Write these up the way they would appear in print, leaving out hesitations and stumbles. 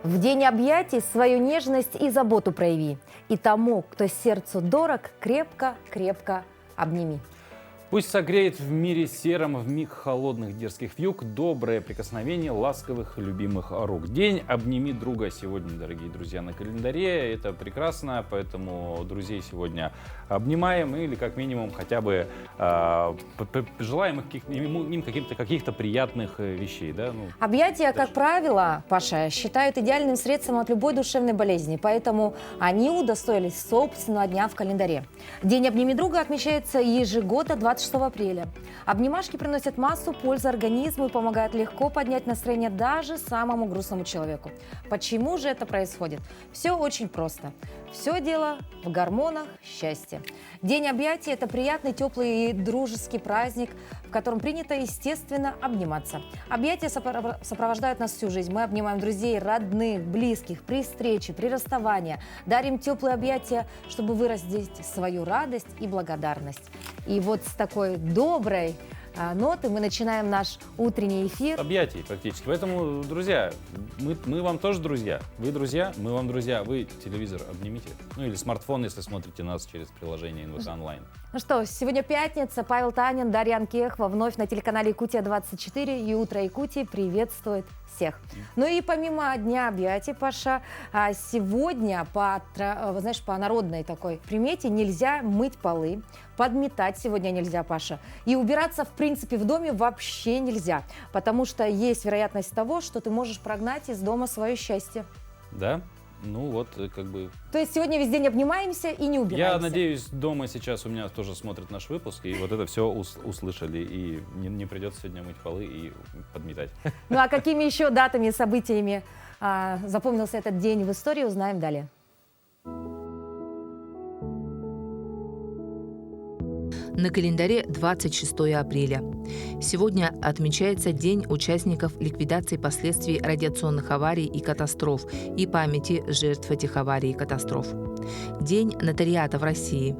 В день объятий свою нежность и заботу прояви. И тому, кто сердцу дорог, крепко-крепко обними. Пусть согреет в мире сером в миг холодных дерзких вьюг доброе прикосновение ласковых любимых рук. День «Обними друга» сегодня, дорогие друзья, на календаре. Это прекрасно, поэтому друзей сегодня обнимаем или как минимум хотя бы желаем им каких-то приятных вещей. Да? Ну, Объятия, как правило, Паша, считают идеальным средством от любой душевной болезни, поэтому они удостоились собственного дня в календаре. День «Обними друга» отмечается ежегодно 26 апреля. Обнимашки приносят массу пользы организму и помогают легко поднять настроение даже самому грустному человеку. Почему же это происходит? Все очень просто. Все дело в гормонах счастья. День объятий – это приятный, теплый и дружеский праздник, в котором принято, естественно, обниматься. Объятия сопровождают нас всю жизнь. Мы обнимаем друзей, родных, близких при встрече, при расставании. Дарим теплые объятия, чтобы выразить свою радость и благодарность. И вот с такой доброй ноты мы начинаем наш утренний эфир. Объятий практически. Поэтому, друзья, мы вам тоже друзья. Вы друзья, мы вам друзья. Вы телевизор обнимите. Ну или смартфон, если смотрите нас через приложение НВК онлайн. Ну что, сегодня пятница. Павел Танин, Дарья Анкехова вновь на телеканале Якутия-24. И «Утро Якутии» приветствует всех. Ну и помимо Дня объятий, Паша, сегодня по народной такой примете нельзя мыть полы, подметать сегодня нельзя, Паша. И убираться, в принципе, в доме вообще нельзя, потому что есть вероятность того, что ты можешь прогнать из дома свое счастье. Да? Ну вот, как бы... То есть сегодня весь день обнимаемся и не убираемся. Я надеюсь, дома сейчас у меня тоже смотрят наш выпуск, и вот это все услышали, и не придется сегодня мыть полы и подметать. Ну а какими еще датами и событиями запомнился этот день в истории, узнаем далее. На календаре 26 апреля. Сегодня отмечается День участников ликвидации последствий радиационных аварий и катастроф и памяти жертв этих аварий и катастроф. День нотариата в России.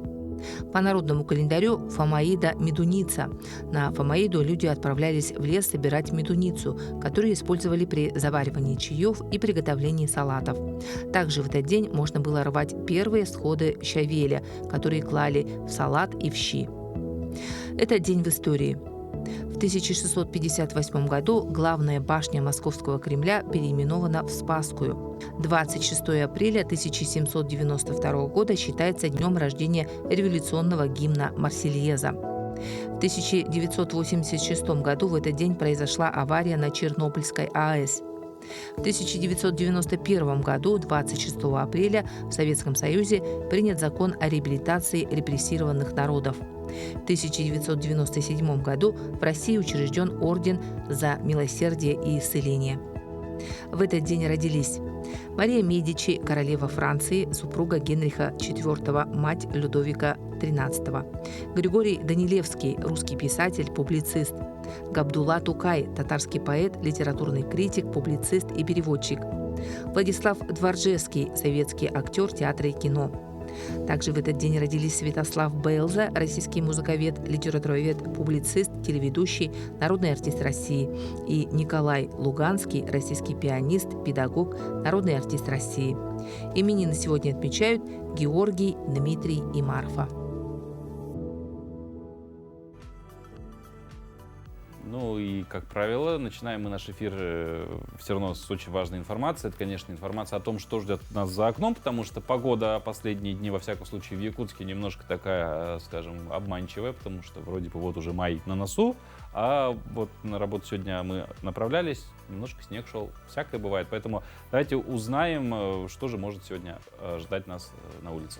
По народному календарю Фомаида – медуница. На Фомаиду люди отправлялись в лес собирать медуницу, которую использовали при заваривании чаев и приготовлении салатов. Также в этот день можно было рвать первые сходы щавеля, которые клали в салат и в щи. Это день в истории. В 1658 году главная башня Московского Кремля переименована в Спасскую. 26 апреля 1792 года считается днем рождения революционного гимна «Марсельеза». В 1986 году в этот день произошла авария на Чернобыльской АЭС. В 1991 году, 26 апреля, в Советском Союзе принят закон о реабилитации репрессированных народов. В 1997 году в России учрежден орден за милосердие и исцеление. В этот день родились Мария Медичи, королева Франции, супруга Генриха IV, мать Людовика XIII, Григорий Данилевский, русский писатель, публицист, Габдулла Тукай, татарский поэт, литературный критик, публицист и переводчик, Владислав Дворжевский, советский актер театра и кино. Также в этот день родились Святослав Бэлза, российский музыковед, литературовед, публицист, телеведущий, народный артист России, и Николай Луганский, российский пианист, педагог, народный артист России. Именины сегодня отмечают Георгий, Дмитрий и Марфа. Ну и, как правило, начинаем мы наш эфир все равно с очень важной информации. Это, конечно, информация о том, что ждет нас за окном, потому что погода последние дни, во всяком случае, в Якутске немножко такая, скажем, обманчивая, потому что вроде бы вот уже май на носу, а вот на работу сегодня мы направлялись, немножко снег шел, всякое бывает. Поэтому давайте узнаем, что же может сегодня ждать нас на улице.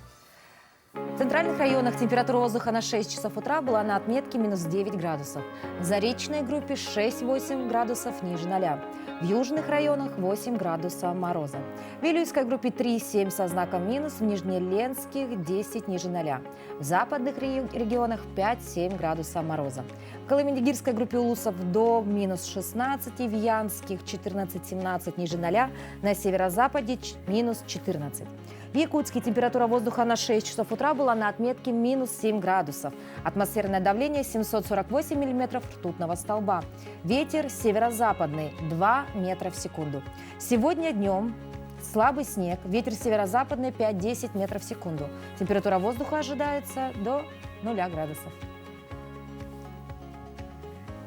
В центральных районах температура воздуха на 6 часов утра была на отметке минус 9 градусов. В заречной группе 6-8 градусов ниже 0. В южных районах 8 градусов мороза. В Вилюйской группе 3-7 со знаком минус, в Нижнеленских 10 ниже 0. В западных регионах 5-7 градусов мороза. В Колыме-Нигирской группе улусов до минус 16, в Янских 14-17 ниже 0, на северо-западе минус 14. В Якутске температура воздуха на 6 часов утра была на отметке минус 7 градусов. Атмосферное давление 748 миллиметров ртутного столба. Ветер северо-западный 2 метра в секунду. Сегодня днем слабый снег, ветер северо-западный 5-10 метров в секунду. Температура воздуха ожидается до 0 градусов.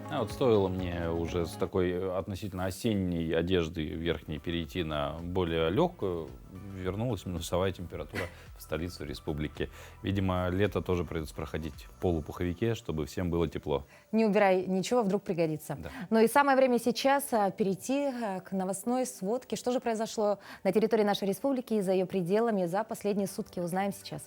А вот стоило мне уже с такой относительно осенней одежды верхней перейти на более легкую, вернулась минусовая температура в столицу республики. Видимо, лето тоже придется проходить в полупуховике, чтобы всем было тепло. Не убирай ничего, вдруг пригодится. Да. Ну и самое время сейчас перейти к новостной сводке. Что же произошло на территории нашей республики и за ее пределами за последние сутки, узнаем сейчас.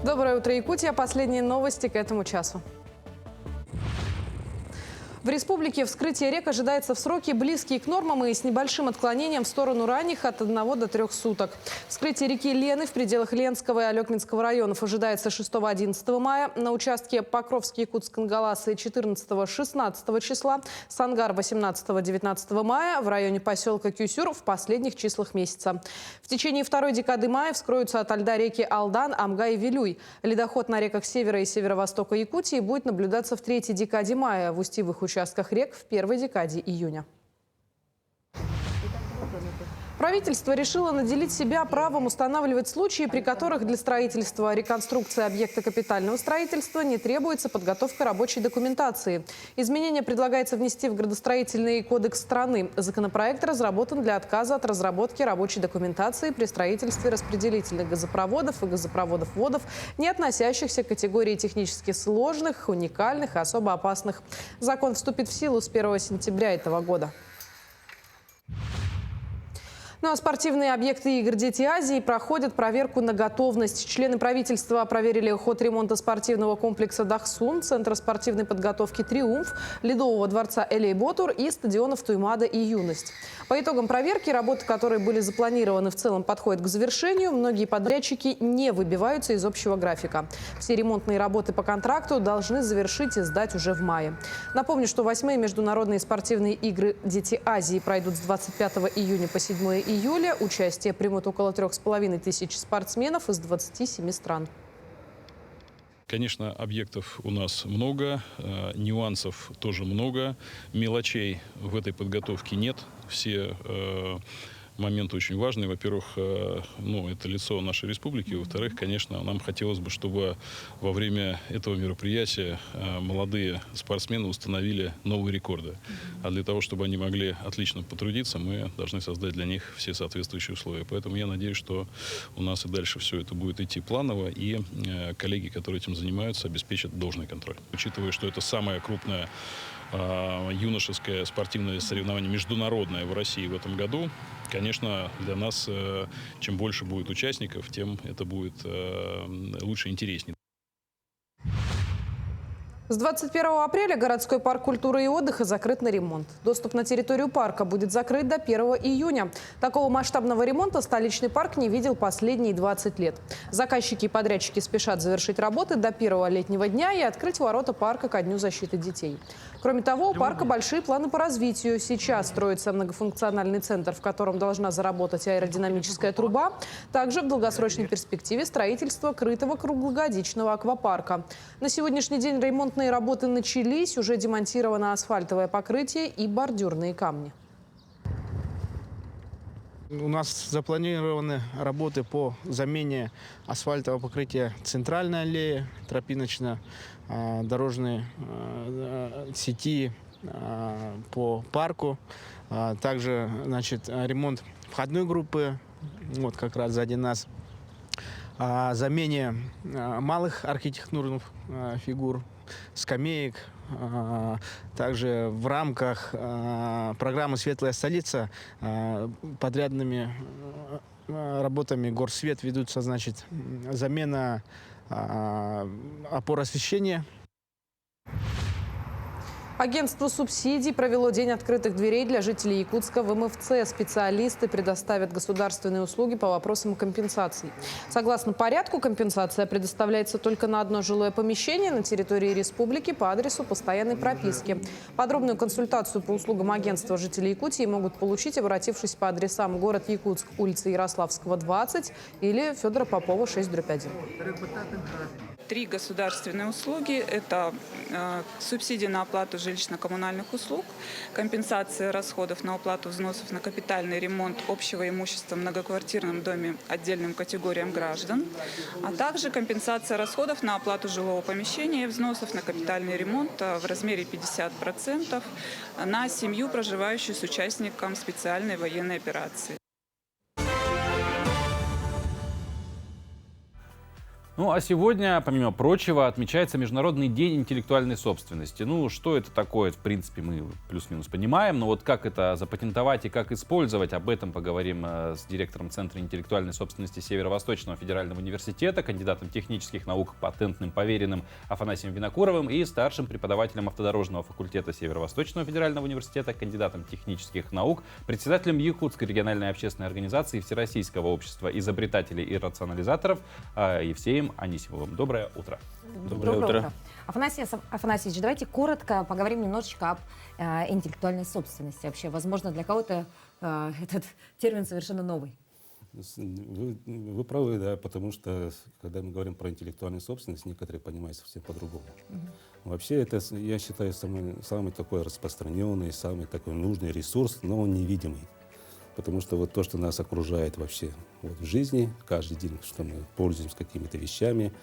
Доброе утро, Якутия. Последние новости к этому часу. В республике вскрытие рек ожидается в сроки, близкие к нормам и с небольшим отклонением в сторону ранних от 1 до 3 суток. Вскрытие реки Лены в пределах Ленского и Алекминского районов ожидается 6-11 мая. На участке Покровский-Якутск-Кангаласы 14-16 числа, Сангар 18-19 мая, в районе поселка Кюсюр в последних числах месяца. В течение второй декады мая вскроются ото льда реки Алдан, Амга и Вилюй. Ледоход на реках севера и северо-востока Якутии будет наблюдаться в третьей декаде мая, в устьевых участках рек в первой декаде июня. Правительство решило наделить себя правом устанавливать случаи, при которых для строительства реконструкции объекта капитального строительства не требуется подготовка рабочей документации. Изменения предлагается внести в Градостроительный кодекс страны. Законопроект разработан для отказа от разработки рабочей документации при строительстве распределительных газопроводов и газопроводов-водов, не относящихся к категории технически сложных, уникальных и особо опасных. Закон вступит в силу с 1 сентября этого года. Ну а спортивные объекты игр «Дети Азии» проходят проверку на готовность. Члены правительства проверили ход ремонта спортивного комплекса «Дахсун», Центра спортивной подготовки «Триумф», Ледового дворца «Элей-Ботур» и стадионов «Туймада» и «Юность». По итогам проверки, работы, которые были запланированы, в целом подходят к завершению. Многие подрядчики не выбиваются из общего графика. Все ремонтные работы по контракту должны завершить и сдать уже в мае. Напомню, что 8-е международные спортивные игры «Дети Азии» пройдут с 25 июня по 7 июля. Участие примут около 3500 спортсменов из 27 стран. Конечно, объектов у нас много, нюансов тоже много, мелочей в этой подготовке нет. Все моменты очень важные. Во-первых, это лицо нашей республики. Во-вторых, конечно, нам хотелось бы, чтобы во время этого мероприятия молодые спортсмены установили новые рекорды. А для того, чтобы они могли отлично потрудиться, мы должны создать для них все соответствующие условия. Поэтому я надеюсь, что у нас и дальше все это будет идти планово, и коллеги, которые этим занимаются, обеспечат должный контроль. Учитывая, что это самое крупное юношеское спортивное соревнование международное в России в этом году, конечно, для нас, чем больше будет участников, тем это будет лучше и интереснее. С 21 апреля городской парк культуры и отдыха закрыт на ремонт. Доступ на территорию парка будет закрыт до 1 июня. Такого масштабного ремонта столичный парк не видел последние 20 лет. Заказчики и подрядчики спешат завершить работы до первого летнего дня и открыть ворота парка ко Дню защиты детей. Кроме того, у парка большие планы по развитию. Сейчас строится многофункциональный центр, в котором должна заработать аэродинамическая труба. Также в долгосрочной перспективе строительство крытого круглогодичного аквапарка. На сегодняшний день ремонтные работы начались. Уже демонтировано асфальтовое покрытие и бордюрные камни. У нас запланированы работы по замене асфальтового покрытия центральной аллеи, тропиночно-дорожной сети по парку. Также, ремонт входной группы, вот как раз сзади нас. Замене малых архитектурных фигур, скамеек. Также в рамках программы «Светлая столица» подрядными работами Горсвет ведутся, замена опор освещения. Агентство субсидий провело день открытых дверей для жителей Якутска в МФЦ. Специалисты предоставят государственные услуги по вопросам компенсаций. Согласно порядку, компенсация предоставляется только на одно жилое помещение на территории республики по адресу постоянной прописки. Подробную консультацию по услугам агентства жители Якутии могут получить, обратившись по адресам: город Якутск, улица Ярославского, 20 или Федора Попова, 6/1. 3 государственные услуги – это субсидии на оплату жилищно-коммунальных услуг, компенсация расходов на уплату взносов на капитальный ремонт общего имущества в многоквартирном доме отдельным категориям граждан, а также компенсация расходов на оплату жилого помещения и взносов на капитальный ремонт в размере 50% на семью, проживающую с участником специальной военной операции. Ну а сегодня, помимо прочего, отмечается Международный день интеллектуальной собственности. Ну, что это такое, в принципе, мы плюс-минус понимаем, но вот как это запатентовать и как использовать, об этом поговорим с директором Центра интеллектуальной собственности Северо-Восточного федерального университета, кандидатом технических наук, патентным поверенным Афанасием Винокуровым и старшим преподавателем автодорожного факультета Северо-Восточного федерального университета, кандидатом технических наук, председателем Якутской региональной общественной организации Всероссийского общества изобретателей и рационализаторов Евсеем Анисимовым. Доброе утро. Доброе утро. Афанасьевич, давайте коротко поговорим немножечко об интеллектуальной собственности. Вообще, возможно, для кого-то этот термин совершенно новый. Вы правы, да, потому что, когда мы говорим про интеллектуальную собственность, некоторые понимают совсем по-другому. Вообще, это, я считаю, самый такой распространенный, самый такой нужный ресурс, но он невидимый. Потому что вот то, что нас окружает вообще вот в жизни, каждый день, что мы пользуемся какими-то вещами,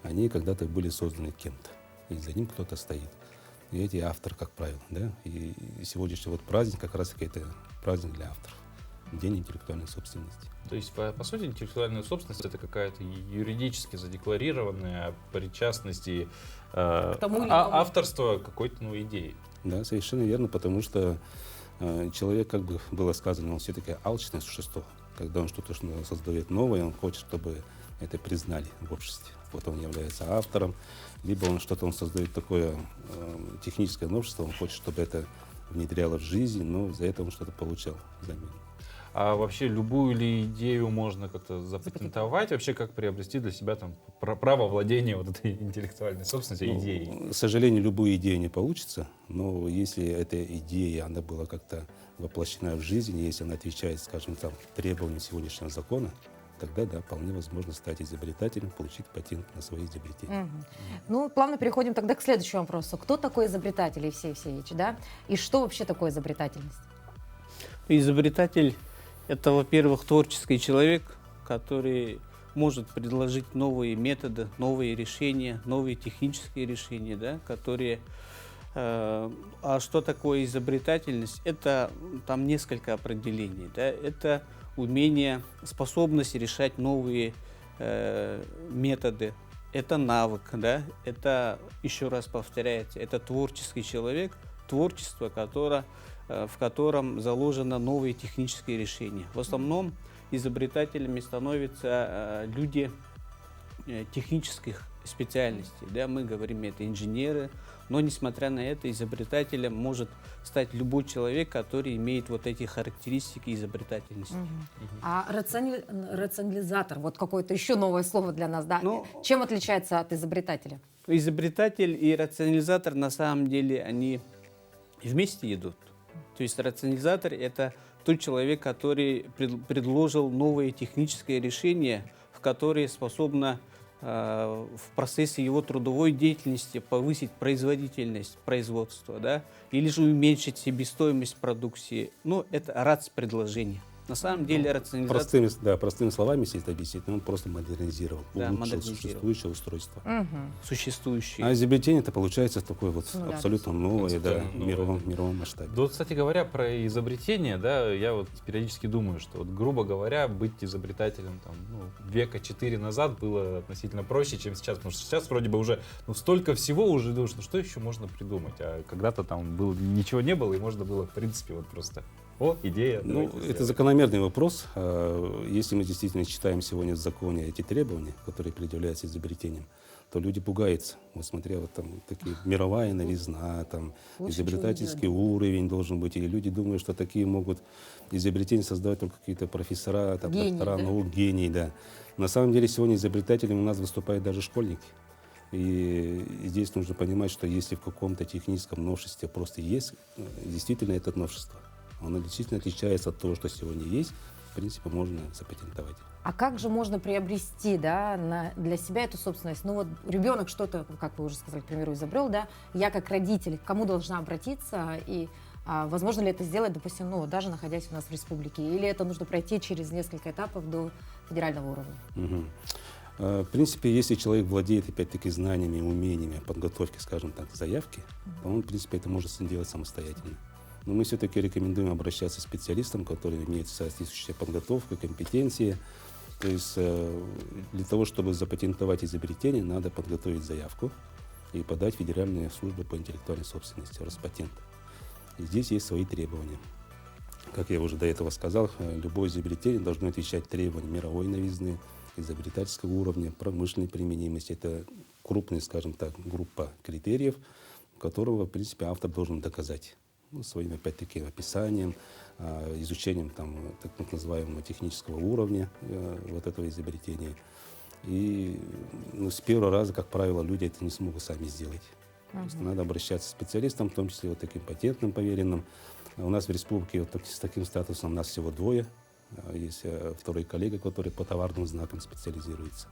они когда-то были созданы кем-то. И за ним кто-то стоит. И эти автор, как правило, да. И сегодняшний вот праздник как раз таки это праздник для авторов. День интеллектуальной собственности. То есть, по сути, интеллектуальная собственность — это какая-то юридически задекларированная причастность и авторство какой-то идеи. Да, совершенно верно, потому что человек, как бы было сказано, он все-таки алчное существо. Когда он что-то создает новое, он хочет, чтобы это признали в обществе. Вот он является автором, либо он что-то создает такое техническое новшество, он хочет, чтобы это внедряло в жизнь, но за это он что-то получал взамен. А вообще любую ли идею можно как-то запатентовать? Вообще как приобрести для себя там право владения вот этой интеллектуальной собственностью, идеей? К сожалению, любую идею не получится, но если эта идея, она была как-то воплощена в жизнь, если она отвечает, скажем, там, требованиям сегодняшнего закона, тогда, да, вполне возможно стать изобретателем, получить патент на свои изобретения. Ну, плавно переходим тогда к следующему вопросу. Кто такой изобретатель, Евсей Евсеевич, да? И что вообще такое изобретательность? Изобретатель — это, во-первых, творческий человек, который может предложить новые методы, новые решения, новые технические решения, да, которые... А что такое изобретательность? Это там несколько определений. Да? Это умение, способность решать новые методы. Это навык, да? Это, еще раз повторяется, это творческий человек, творчество, в котором заложено новые технические решения. В основном изобретателями становятся люди технических специальностей. Да? Мы говорим, это инженеры, но несмотря на это, изобретателем может стать любой человек, который имеет вот эти характеристики изобретательности. А рационализатор, вот какое-то еще новое слово для нас, да? Чем отличается от изобретателя? Изобретатель и рационализатор, на самом деле, они вместе идут. То есть рационализатор — это тот человек, который предложил новые технические решения, в которые способно в процессе его трудовой деятельности повысить производительность производства, да, или же уменьшить себестоимость продукции. Ну, это РАЦ-предложение. На самом деле рационализатор... Простыми словами, если это объяснить, он просто модернизировал, улучшил существующее устройство. Существующее. А изобретение это получается такое вот абсолютно новое, да, в мировом масштабе. Да, вот, кстати говоря, про изобретение, да, я вот периодически думаю, что, вот, грубо говоря, быть изобретателем там, века 4 назад было относительно проще, чем сейчас, потому что сейчас вроде бы уже столько всего уже думаешь, что еще можно придумать, а когда-то там ничего не было, и можно было, в принципе, вот просто О, идея. Ну, давайте это сделаем. закономерный вопрос. Если мы действительно читаем сегодня в законе эти требования, которые предъявляются изобретением, то люди пугаются. Вот смотря вот там такие мировая новизна, там Лучше изобретательский уровень должен быть. И люди думают, что такие могут изобретения создавать только какие-то профессора, там, Гении, доктора да? наук, гении, да. На самом деле сегодня изобретателями у нас выступают даже школьники. И здесь нужно понимать, что если в каком-то техническом новшестве просто есть, действительно это новшество, оно действительно отличается от того, что сегодня есть, в принципе, можно запатентовать. А как же можно приобрести, да, для себя эту собственность? Ну вот ребенок что-то, как вы уже сказали, к примеру, изобрел, да, я как родитель, к кому должна обратиться и возможно ли это сделать, допустим, ну, даже находясь у нас в республике? Или это нужно пройти через несколько этапов до федерального уровня? Мгм. В принципе, если человек владеет, опять-таки, знаниями, умениями, подготовки, скажем так, заявки, то он, в принципе, это может делать самостоятельно. Но мы все-таки рекомендуем обращаться к специалистам, которые имеют соответствующую подготовку, компетенции. То есть для того, чтобы запатентовать изобретение, надо подготовить заявку и подать в Федеральную службу по интеллектуальной собственности, Роспатент. И здесь есть свои требования. Как я уже до этого сказал, любое изобретение должно отвечать требованиям мировой новизны, изобретательского уровня, промышленной применимости. Это крупная, скажем так, группа критериев, которого, в принципе, автор должен доказать. Ну, своим, опять-таки, описанием, изучением там, так называемого технического уровня вот этого изобретения. И с первого раза, как правило, люди это не смогут сами сделать. То есть надо обращаться к специалистам, в том числе вот таким патентным поверенным. У нас в республике вот с таким статусом у нас всего 2. Есть второй коллега, который по товарным знакам специализируется.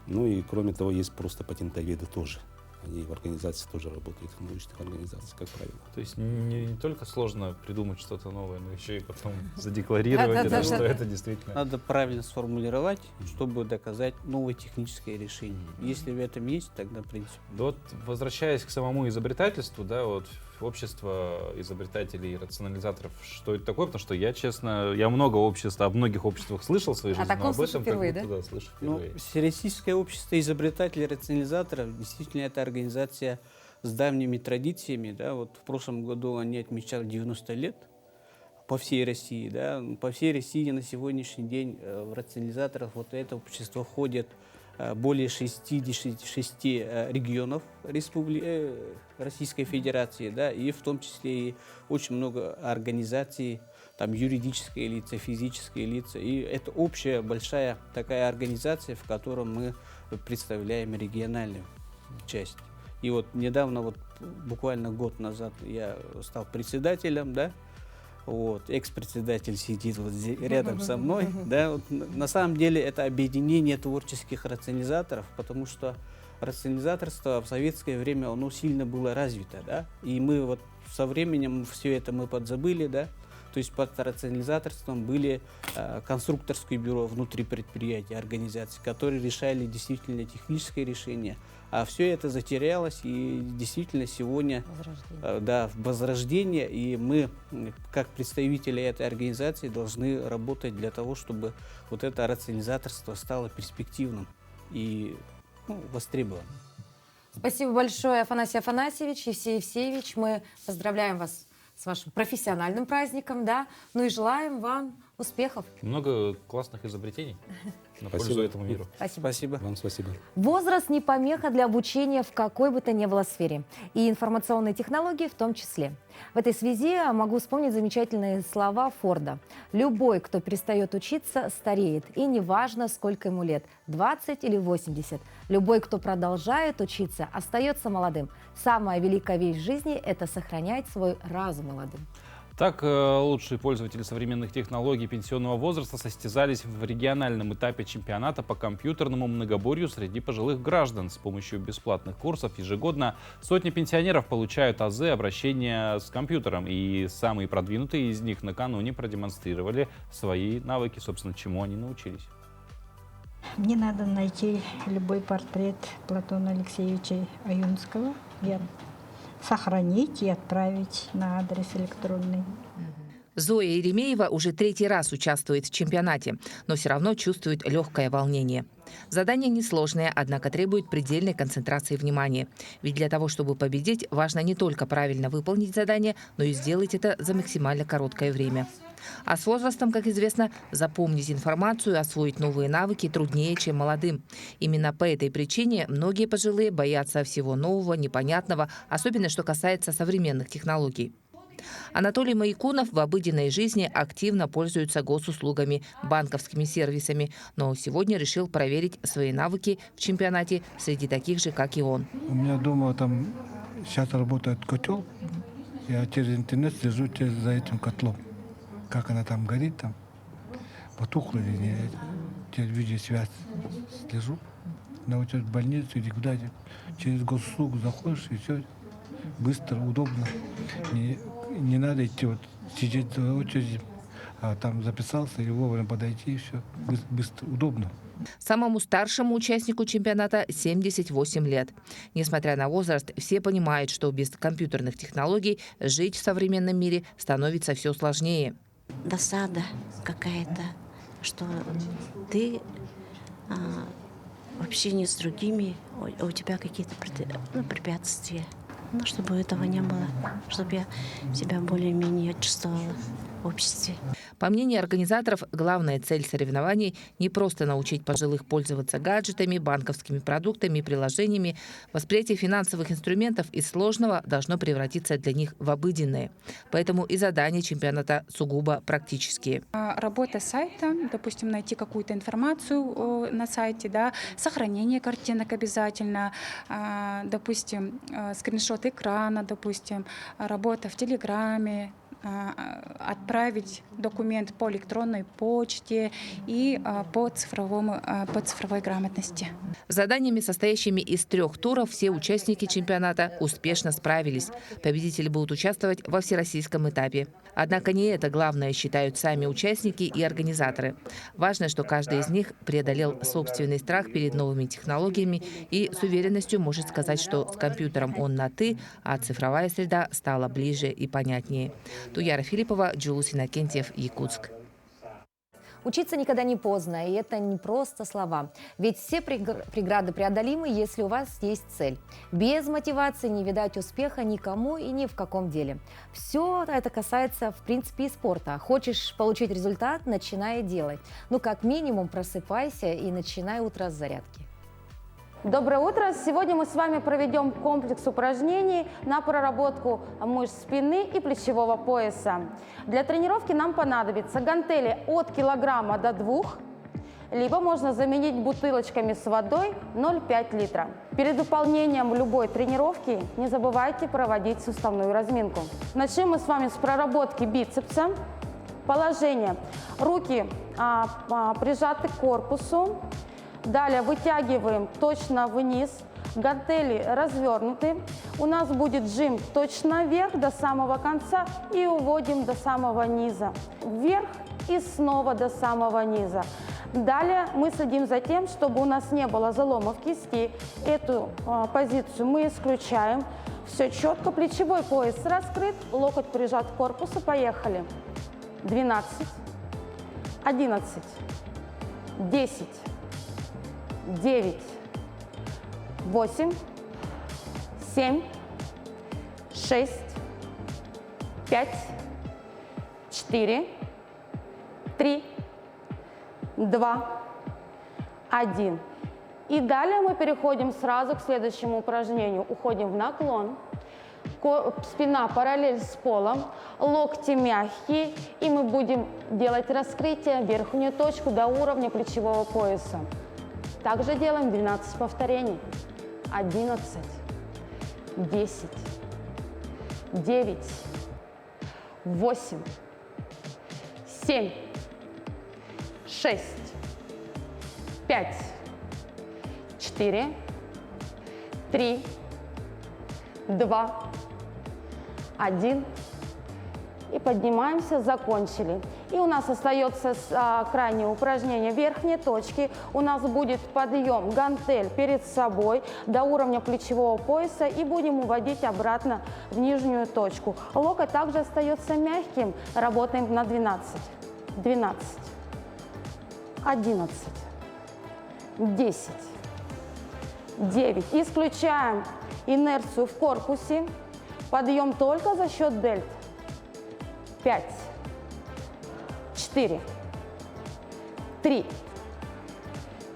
Ну и кроме того, есть просто патентоведы тоже. Они в организации тоже работают, в научных организациях, как правило. То есть не только сложно придумать что-то новое, но еще и потом задекларировать, это, что это действительно... Надо правильно сформулировать, чтобы доказать новое техническое решение. Если в этом есть, тогда в принципе. Да вот, возвращаясь к самому изобретательству, да, вот общество изобретателей и рационализаторов, что это такое? Потому что я, честно, я много об многих обществах слышал в своей жизни, но об этом впервые, как будто, да, слышу Ну, впервые. Всероссийское общество изобретателей и рационализаторов действительно это организация с давними традициями. Да, вот в прошлом году они отмечали 90 лет по всей России. Да. По всей России на сегодняшний день в рационализаторах вот это общество входит более 66 регионов Российской Федерации, да, и в том числе и очень много организаций, там юридические лица, физические лица. И это общая большая такая организация, в которой мы представляем региональную часть. И вот недавно, вот буквально год назад я стал председателем, да, вот, экс-председатель сидит вот рядом со мной. Да, вот, на самом деле это объединение творческих рационализаторов, потому что рационализаторство в советское время оно сильно было развито. Да? И мы вот со временем все это мы подзабыли. Да? То есть под рационализаторством были конструкторские бюро внутри предприятий, организаций, которые решали действительно техническое решение. А все это затерялось, и действительно сегодня да, в возрождение, и мы, как представители этой организации, должны работать для того, чтобы вот это рационализаторство стало перспективным и востребованным. Спасибо большое, Афанасий Афанасьевич, Евсей Евсеевич. Мы поздравляем вас с вашим профессиональным праздником, да, ну и желаем вам успехов. Много классных изобретений на пользу Спасибо этому миру. Спасибо. Вам спасибо. Возраст не помеха для обучения в какой бы то ни было сфере. И информационные технологии в том числе. В этой связи могу вспомнить замечательные слова Форда. «Любой, кто перестает учиться, стареет. И неважно, сколько ему лет, 20 или 80. Любой, кто продолжает учиться, остается молодым. Самая великая вещь в жизни – это сохранять свой разум молодым». Так, лучшие пользователи современных технологий пенсионного возраста состязались в региональном этапе чемпионата по компьютерному многоборью среди пожилых граждан. С помощью бесплатных курсов ежегодно сотни пенсионеров получают азы обращения с компьютером. И самые продвинутые из них накануне продемонстрировали свои навыки, собственно, чему они научились. Мне надо найти любой портрет Платона Алексеевича Аюнского, сохранить и отправить на адрес электронный. Зоя Еремеева уже 3-й раз участвует в чемпионате, но все равно чувствует легкое волнение. Задание несложное, однако требует предельной концентрации внимания. Ведь для того, чтобы победить, важно не только правильно выполнить задание, но и сделать это за максимально короткое время. А с возрастом, как известно, запомнить информацию, освоить новые навыки труднее, чем молодым. Именно по этой причине многие пожилые боятся всего нового, непонятного, особенно что касается современных технологий. Анатолий Маякунов в обыденной жизни активно пользуется госуслугами, банковскими сервисами, но сегодня решил проверить свои навыки в чемпионате среди таких же, как и он. У меня дома там сейчас работает котел, я через интернет слежу за этим котлом. Как она там горит, там потухла или нет, через видеосвязь слежу. На вот в больницу или куда-то через госуслугу заходишь и все быстро, удобно. Не надо идти вот сидеть за очередью, а там записался и вовремя подойти и все быстро, удобно. Самому старшему участнику чемпионата 78 лет. Несмотря на возраст, все понимают, что без компьютерных технологий жить в современном мире становится все сложнее. Досада какая-то, что ты в общении с другими, у тебя какие-то препятствия. Ну, чтобы этого не было, чтобы я себя более-менее чувствовала в обществе. По мнению организаторов, главная цель соревнований – не просто научить пожилых пользоваться гаджетами, банковскими продуктами и приложениями. Восприятие финансовых инструментов из сложного должно превратиться для них в обыденное. Поэтому и задания чемпионата сугубо практические. Работа сайта, допустим, найти какую-то информацию на сайте, да, сохранение картинок обязательно, допустим, скриншот экрана, допустим, работа в Телеграме, отправить документ по электронной почте и по цифровой грамотности. С заданиями, состоящими из 3 туров, все участники чемпионата успешно справились. Победители будут участвовать во всероссийском этапе. Однако не это главное, считают сами участники и организаторы. Важно, что каждый из них преодолел собственный страх перед новыми технологиями и с уверенностью может сказать, что с компьютером он на «ты», а цифровая среда стала ближе и понятнее. Туяра Филиппова, Джулус Иннокентьев, Якутск. Учиться никогда не поздно, и это не просто слова. Ведь все преграды преодолимы, если у вас есть цель. Без мотивации не видать успеха никому и ни в каком деле. Все это касается, в принципе, и спорта. Хочешь получить результат – начинай делать. Ну, как минимум, просыпайся и начинай утро с зарядки. Доброе утро! Сегодня мы с вами проведем комплекс упражнений на проработку мышц спины и плечевого пояса. Для тренировки нам понадобятся гантели от килограмма до 2, либо можно заменить бутылочками с водой 0,5 литра. Перед выполнением любой тренировки не забывайте проводить суставную разминку. Начнем мы с вами с проработки бицепса. Положение. Руки прижаты к корпусу. Далее вытягиваем точно вниз, гантели развернуты. У нас будет жим точно вверх до самого конца и уводим до самого низа. Вверх и снова до самого низа. Далее мы следим за тем, чтобы у нас не было заломов кисти. Эту позицию мы исключаем. Все четко, плечевой пояс раскрыт, локоть прижат к корпусу. Поехали. 12, 11, 10, 9, 8, 7, 6, 5, 4, 3, 2, 1. И далее мы переходим сразу к следующему упражнению. Уходим в наклон. Спина параллель с полом, локти мягкие, и мы будем делать раскрытие, верхнюю точку до уровня плечевого пояса. Также делаем 12 повторений. 11, 10, 9, 8, 7, 6, 5, 4, 3, 2, 1. И поднимаемся, закончили. И у нас остается крайнее упражнение верхней точки. У нас будет подъем гантель перед собой до уровня плечевого пояса и будем уводить обратно в нижнюю точку. Локоть также остается мягким. Работаем на 12, 12, 11, 10, 9. Исключаем инерцию в корпусе. Подъем только за счет дельт. 5, 4, 3,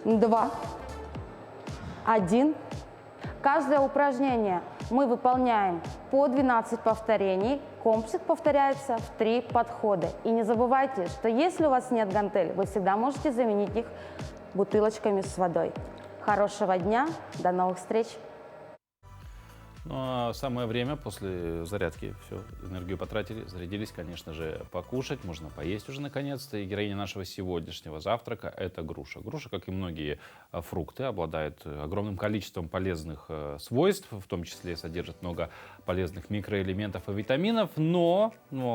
2, 1. Каждое упражнение мы выполняем по 12 повторений. Комплекс повторяется в 3 подхода. И не забывайте, что если у вас нет гантель, вы всегда можете заменить их бутылочками с водой. Хорошего дня, до новых встреч! Ну, а самое время после зарядки, все, энергию потратили, зарядились, конечно же, покушать, можно поесть уже наконец-то. И героиня нашего сегодняшнего завтрака – это груша. Груша, как и многие фрукты, обладает огромным количеством полезных свойств, в том числе содержит много полезных микроэлементов и витаминов, но,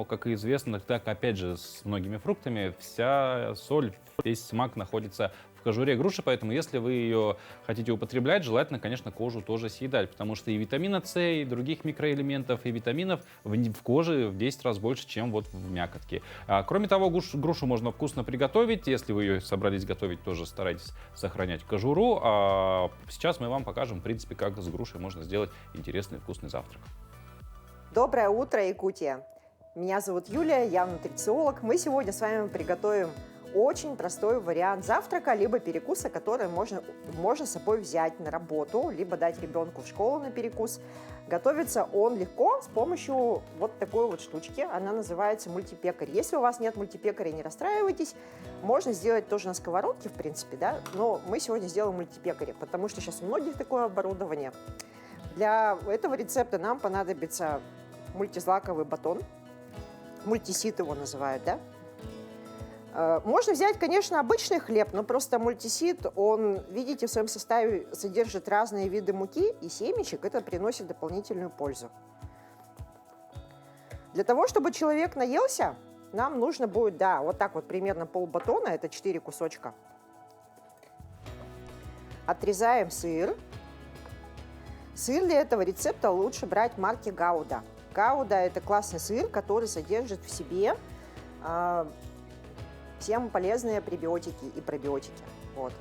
как и известно, так опять же с многими фруктами, вся соль, весь смак находится в кожуре груши, поэтому если вы ее хотите употреблять, желательно, конечно, кожу тоже съедать, потому что и витамина С, и других микроэлементов, и витаминов в коже в 10 раз больше, чем вот в мякотке. Кроме того, грушу можно вкусно приготовить. Если вы ее собрались готовить, тоже старайтесь сохранять кожуру. А сейчас мы вам покажем, в принципе, как с грушей можно сделать интересный вкусный завтрак. Доброе утро, Якутия! Меня зовут Юлия, я нутрициолог. Мы сегодня с вами приготовим очень простой вариант завтрака, либо перекуса, который можно с собой взять на работу, либо дать ребенку в школу на перекус. Готовится он легко с помощью вот такой вот штучки. Она называется мультипекарь. Если у вас нет мультипекаря, не расстраивайтесь. Можно сделать тоже на сковородке, в принципе, да. Но мы сегодня сделаем мультипекарь, потому что сейчас у многих такое оборудование. Для этого рецепта нам понадобится мультизлаковый батон. Мультисит его называют, да. Можно взять, конечно, обычный хлеб, но просто мультисит, он, видите, в своем составе содержит разные виды муки и семечек, это приносит дополнительную пользу. Для того, чтобы человек наелся, нам нужно будет, да, вот так вот примерно полбатона, это 4 кусочка. Отрезаем сыр. Сыр для этого рецепта лучше брать марки Гауда. Гауда – это классный сыр, который содержит в себе всем полезные пребиотики и пробиотики. Вот.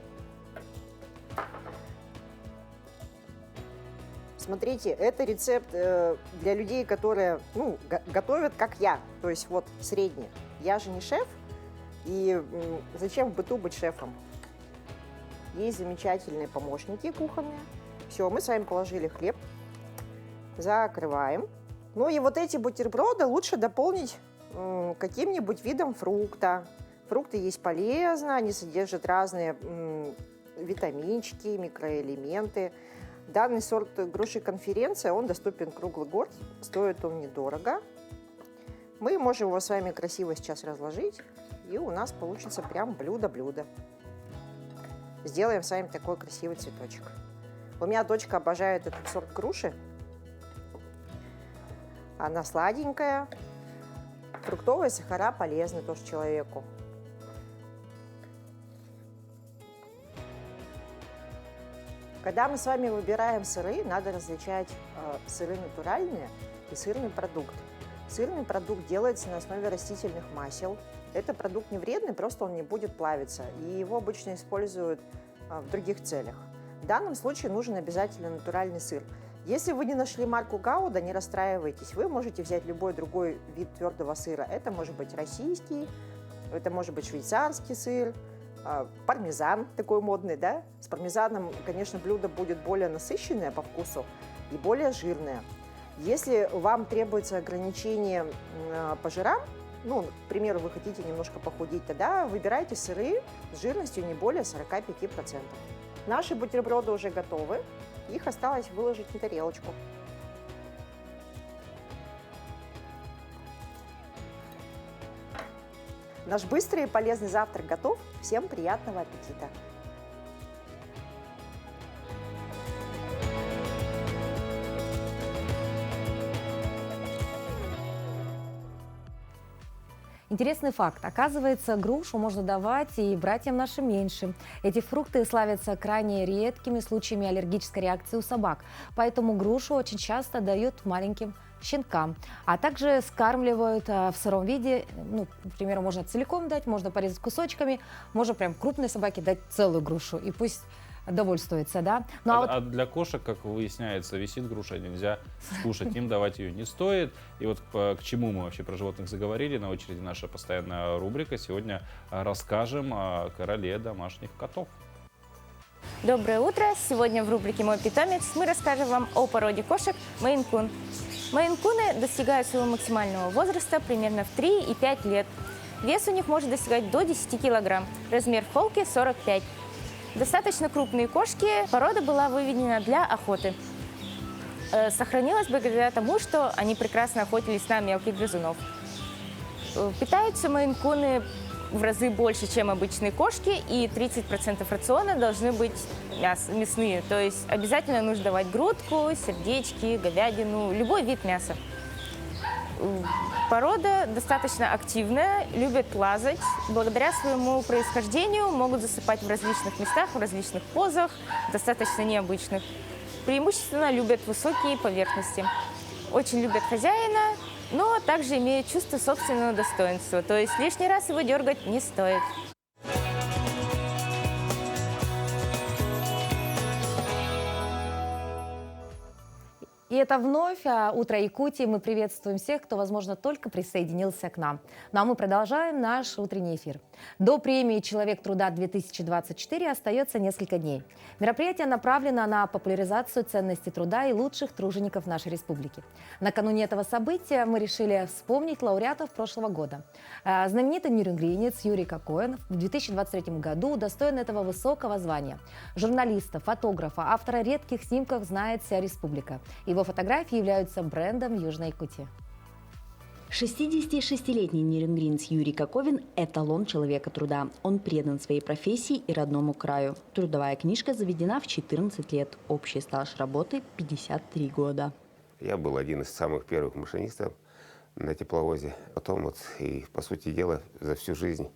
Смотрите, это рецепт для людей, которые готовят, как я, то есть вот средние. Я же не шеф, и зачем в быту быть шефом? Есть замечательные помощники кухонные. Все, мы с вами положили хлеб, закрываем. Ну и вот эти бутерброды лучше дополнить каким-нибудь видом фрукта. Фрукты есть полезно, они содержат разные витаминчики, микроэлементы. Данный сорт груши конференция, он доступен круглый год, стоит он недорого. Мы можем его с вами красиво сейчас разложить, и у нас получится прям блюдо-блюдо. Сделаем с вами такой красивый цветочек. У меня дочка обожает этот сорт груши. Она сладенькая. Фруктовые сахара полезны тоже человеку. Когда мы с вами выбираем сыры, надо различать сыры натуральные и сырный продукт. Сырный продукт делается на основе растительных масел. Это продукт не вредный, просто он не будет плавиться. И его обычно используют в других целях. В данном случае нужен обязательно натуральный сыр. Если вы не нашли марку Гауда, не расстраивайтесь. Вы можете взять любой другой вид твердого сыра. Это может быть российский, это может быть швейцарский сыр, пармезан такой модный, да? С пармезаном, конечно, блюдо будет более насыщенное по вкусу и более жирное. Если вам требуется ограничение по жирам, к примеру, вы хотите немножко похудеть, тогда выбирайте сыры с жирностью не более 45%. Наши бутерброды уже готовы, их осталось выложить на тарелочку. Наш быстрый и полезный завтрак готов. Всем приятного аппетита! Интересный факт. Оказывается, грушу можно давать и братьям нашим меньшим. Эти фрукты славятся крайне редкими случаями аллергической реакции у собак. Поэтому грушу очень часто дают маленьким щенкам. А также скармливают в сыром виде. Ну, к примеру, можно целиком дать, можно порезать кусочками, можно прям крупной собаке дать целую грушу. И пусть довольствуется, да? Ну, а для кошек, как выясняется, висит груша, нельзя скушать, им давать ее не стоит. И вот к чему мы вообще про животных заговорили, на очереди наша постоянная рубрика. Сегодня расскажем о короле домашних котов. Доброе утро! Сегодня в рубрике «Мой питомец» мы расскажем вам о породе кошек мейн-кун. Мейн-куны достигают своего максимального возраста примерно в 3 и 5 лет. Вес у них может достигать до 10 килограмм, размер в холке 45. Достаточно крупные кошки, порода была выведена для охоты. Сохранилась благодаря тому, что они прекрасно охотились на мелких грызунов. Питаются мейн-куны в разы больше, чем обычные кошки, и 30% рациона должны быть мясные. То есть обязательно нужно давать грудку, сердечки, говядину, любой вид мяса. Порода достаточно активная, любят лазать. Благодаря своему происхождению могут засыпать в различных местах, в различных позах, достаточно необычных. Преимущественно любят высокие поверхности. Очень любят хозяина, но также имеют чувство собственного достоинства. То есть лишний раз его дергать не стоит. И это вновь «Утро Якутии». Мы приветствуем всех, кто, возможно, только присоединился к нам. Ну а мы продолжаем наш утренний эфир. До премии «Человек труда-2024» остается несколько дней. Мероприятие направлено на популяризацию ценностей труда и лучших тружеников нашей республики. Накануне этого события мы решили вспомнить лауреатов прошлого года. Знаменитый нюрнбергенец Юрий Кокоин в 2023 году удостоен этого высокого звания. Журналиста, фотографа, автора редких снимков знает вся республика. Его фотографии являются брендом Южной Якутии. 66-летний нюрнбергенец Юрий Кокоин – эталон человека труда. Он предан своей профессии и родному краю. Трудовая книжка заведена в 14 лет. Общий стаж работы – 53 года. Я был один из самых первых машинистов на тепловозе. Потом вот, и по сути дела, за всю жизнь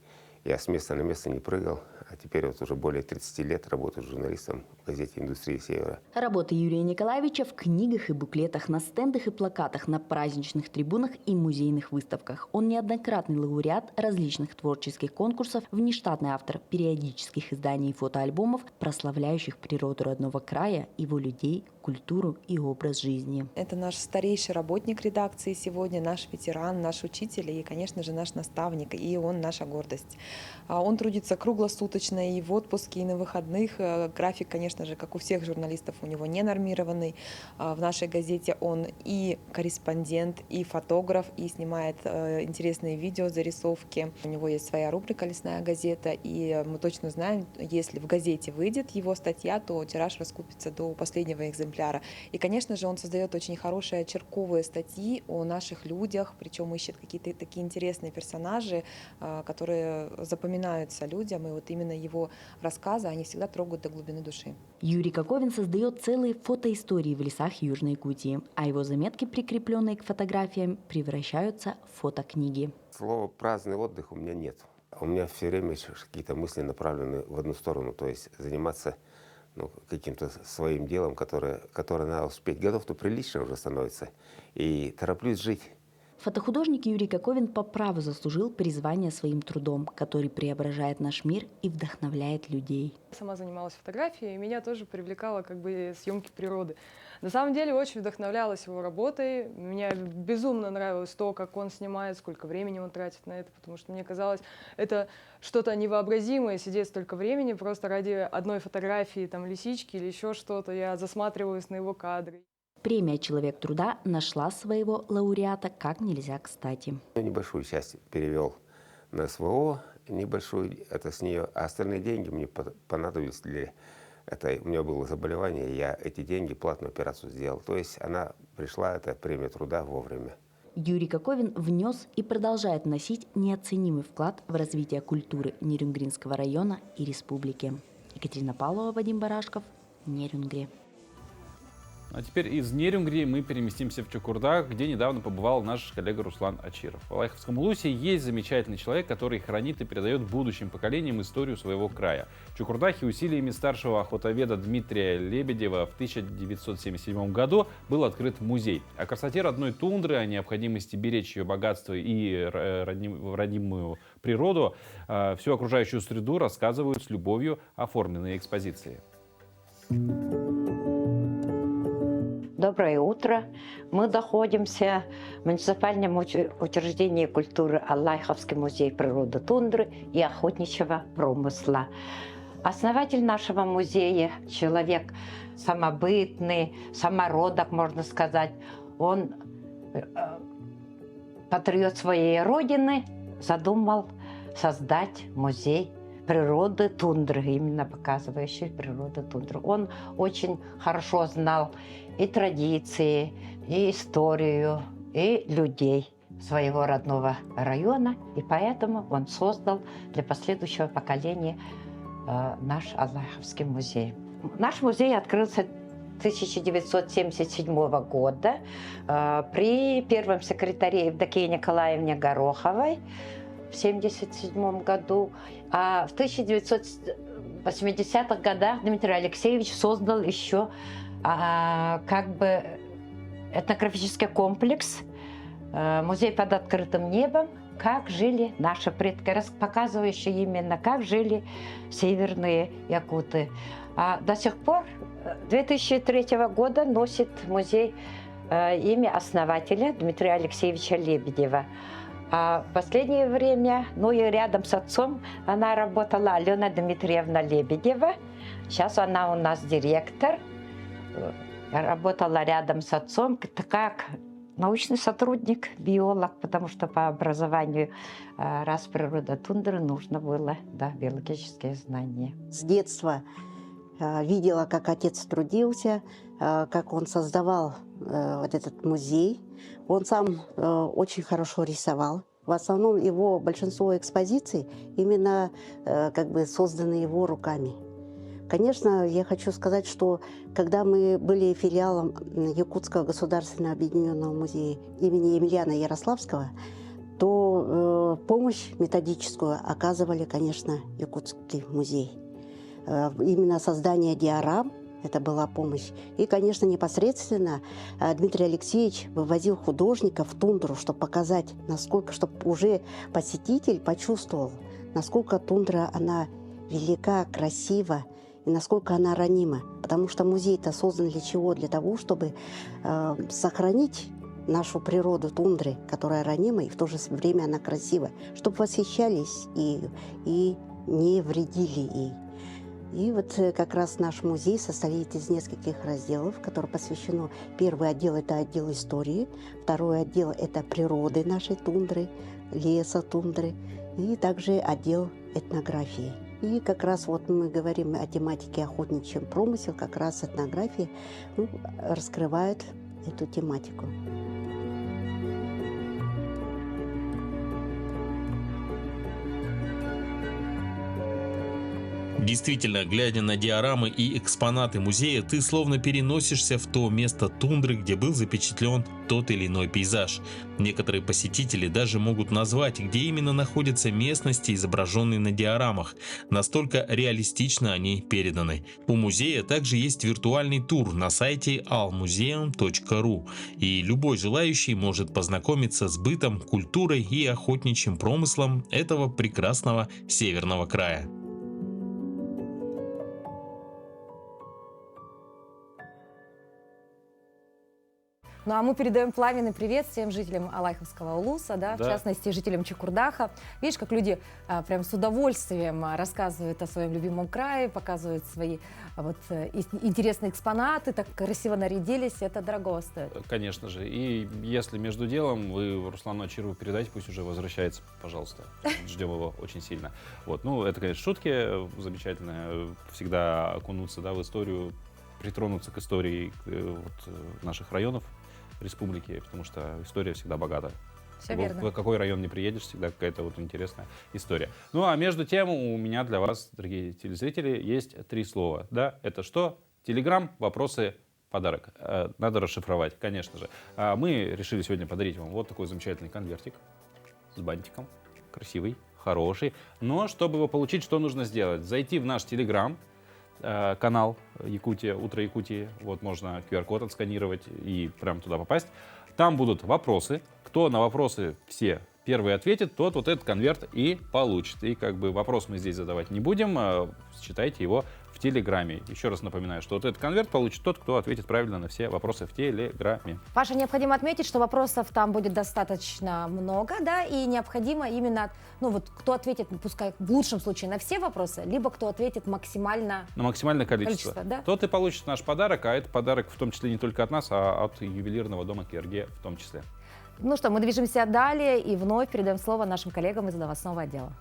я с места на место не прыгал. А теперь вот уже более 30 лет работаю журналистом в газете «Индустрия Севера». Работа Юрия Николаевича в книгах и буклетах, на стендах и плакатах, на праздничных трибунах и музейных выставках. Он неоднократный лауреат различных творческих конкурсов, внештатный автор периодических изданий и фотоальбомов, прославляющих природу родного края, его людей, культуру и образ жизни. Это наш старейший работник редакции сегодня, наш ветеран, наш учитель и, конечно же, наш наставник, и он наша гордость. Он трудится круглосуточно и в отпуске, и на выходных. График, конечно же, как у всех журналистов, у него не нормированный. В нашей газете он и корреспондент, и фотограф, и снимает интересные видео, зарисовки. У него есть своя рубрика «Лесная газета», и мы точно знаем, если в газете выйдет его статья, то тираж раскупится до последнего экземпляра. И, конечно же, он создает очень хорошие очерковые статьи о наших людях, причем ищет какие-то такие интересные персонажи, которые запоминаются людям, и вот именно его рассказы, они всегда трогают до глубины души. Юрий Кокоин создает целые фотоистории в лесах Южной Якутии, а его заметки, прикрепленные к фотографиям, превращаются в фотокниги. Слова «праздный отдых» у меня нет. У меня все время какие-то мысли направлены в одну сторону, то есть заниматься каким-то своим делом, которое надо успеть. Годов-то прилично уже становится, и тороплюсь жить. Фотохудожник Юрий Кокоин по праву заслужил призвание своим трудом, который преображает наш мир и вдохновляет людей. Сама занималась фотографией, и меня тоже привлекало съемки природы. На самом деле очень вдохновлялась его работой. Мне безумно нравилось то, как он снимает, сколько времени он тратит на это, потому что мне казалось, это что-то невообразимое, сидеть столько времени просто ради одной фотографии, там, лисички или еще что-то. Я засматриваюсь на его кадры. Премия «Человек труда» нашла своего лауреата как нельзя кстати. Небольшую часть перевел на СВО, небольшую это с нее, а остальные деньги мне понадобились для этого. У меня было заболевание, я эти деньги, платную операцию сделал. То есть она пришла, эта премия труда, вовремя. Юрий Кокоин внес и продолжает вносить неоценимый вклад в развитие культуры Нерюнгринского района и республики. Екатерина Павлова, Вадим Барашков, Нерюнгри. А теперь из Нерюнгри мы переместимся в Чукурдак, где недавно побывал наш коллега Руслан Ачиров. В Алайховском улусе есть замечательный человек, который хранит и передает будущим поколениям историю своего края. В Чукурдахе усилиями старшего охотоведа Дмитрия Лебедева в 1977 году был открыт музей. О красоте родной тундры, о необходимости беречь ее богатство и родимую природу, всю окружающую среду рассказывают с любовью оформленные экспозиции. Доброе утро. Мы находимся в муниципальном учреждении культуры Алайховский музей природы тундры и охотничьего промысла. Основатель нашего музея, человек самобытный, самородок, можно сказать. Он, патриот своей родины, задумал создать музей природы тундры, именно показывающий природу тундры. Он очень хорошо знал и традиции, и историю, и людей своего родного района, и поэтому он создал для последующего поколения наш Алайховский музей. Наш музей открылся 1977 года при первом секретаре Евдокии Николаевне Гороховой в 1977 году. А в 1980-х годах Дмитрий Алексеевич создал еще как бы этнографический комплекс, музей под открытым небом, как жили наши предки, показывающий именно, как жили северные якуты. А до сих пор 2003 года носит музей имя основателя Дмитрия Алексеевича Лебедева. А в последнее время, ну и рядом с отцом, она работала Алена Дмитриевна Лебедева. Сейчас она у нас директор. Работала рядом с отцом как научный сотрудник, биолог, потому что по образованию, раз природа тундры, нужно было, да, биологические знания. С детства видела, как отец трудился, как он создавал вот этот музей. Он сам очень хорошо рисовал. В основном его большинство экспозиций именно как бы созданы его руками. Конечно, я хочу сказать, что когда мы были филиалом Якутского государственного объединенного музея имени Емельяна Ярославского, то помощь методическую оказывали, конечно, Якутский музей. Именно создание диорам — это была помощь. И, конечно, непосредственно Дмитрий Алексеевич вывозил художников в тундру, чтобы показать, насколько, чтобы уже посетитель почувствовал, насколько тундра, она велика, красива, и насколько она ранима. Потому что музей-то создан для чего? Для того, чтобы сохранить нашу природу тундры, которая ранима, и в то же время она красива, чтобы восхищались ею и не вредили ей. И вот как раз наш музей состоит из нескольких разделов, которые посвящены. Первый отдел – это отдел истории, второй отдел – это природы нашей тундры, леса тундры, и также отдел этнографии. И как раз вот мы говорим о тематике охотничий промысел, как раз этнография раскрывает эту тематику. Действительно, глядя на диорамы и экспонаты музея, ты словно переносишься в то место тундры, где был запечатлен тот или иной пейзаж. Некоторые посетители даже могут назвать, где именно находятся местности, изображенные на диорамах. Настолько реалистично они переданы. У музея также есть виртуальный тур на сайте almuseum.ru, и любой желающий может познакомиться с бытом, культурой и охотничьим промыслом этого прекрасного северного края. Ну а мы передаем пламенный привет всем жителям Алайховского улуса, да, в частности жителям Чукурдаха. Видишь, как люди прям с удовольствием рассказывают о своем любимом крае, показывают свои интересные экспонаты, так красиво нарядились, это дорого стоит. Конечно же. И если между делом вы Руслану Ачирову передайте, пусть уже возвращается, пожалуйста. Ждем его очень сильно. Вот. Ну, это, конечно, шутки замечательные. Всегда окунуться, да, в историю, притронуться к истории наших районов республики, потому что история всегда богата. Все верно. В какой район не приедешь, всегда какая-то интересная история. Ну а между тем у меня для вас, дорогие телезрители, есть 3 слова. Да, это что? Телеграм, вопросы подарок. Надо расшифровать, конечно же. Мы решили сегодня подарить вам вот такой замечательный конвертик с бантиком. Красивый, хороший. Но чтобы его получить, что нужно сделать? Зайти в наш телеграм-канал Якутия, Утро Якутии. Вот можно QR-код отсканировать и прямо туда попасть. Там будут вопросы. Кто на вопросы все первый ответит, тот вот этот конверт и получит. И как бы вопрос мы здесь задавать не будем, читайте его в Телеграме. Еще раз напоминаю, что вот этот конверт получит тот, кто ответит правильно на все вопросы в Телеграме. Паша, необходимо отметить, что вопросов там будет достаточно много, да, и необходимо именно, ну вот, кто ответит, пускай в лучшем случае на все вопросы, либо кто ответит максимально... На максимальное количество. Да? Тот и получит наш подарок, а это подарок в том числе не только от нас, а от ювелирного дома КРГ в том числе. Ну что, мы движемся далее и вновь передаем слово нашим коллегам из новостного отдела.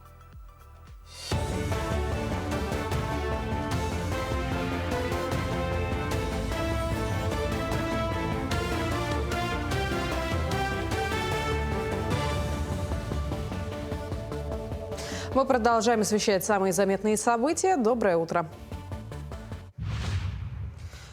Мы продолжаем освещать самые заметные события. Доброе утро.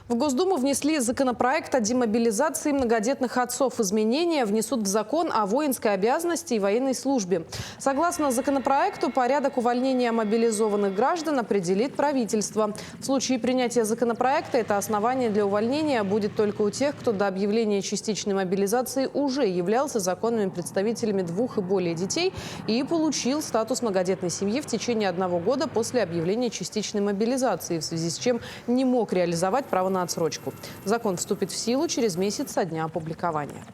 В Госдуму внесли законопроект о демобилизации многодетных отцов. Изменения внесут в закон о воинской обязанности и военной службе. Согласно законопроекту, порядок увольнения мобилизованных граждан определит правительство. В случае принятия законопроекта это основание для увольнения будет только у тех, кто до объявления частичной мобилизации уже являлся законными представителями 2 и более детей и получил статус многодетной семьи в течение 1 года после объявления частичной мобилизации, в связи с чем не мог реализовать право на отсрочку. Закон вступит в силу через месяц со дня опубликования.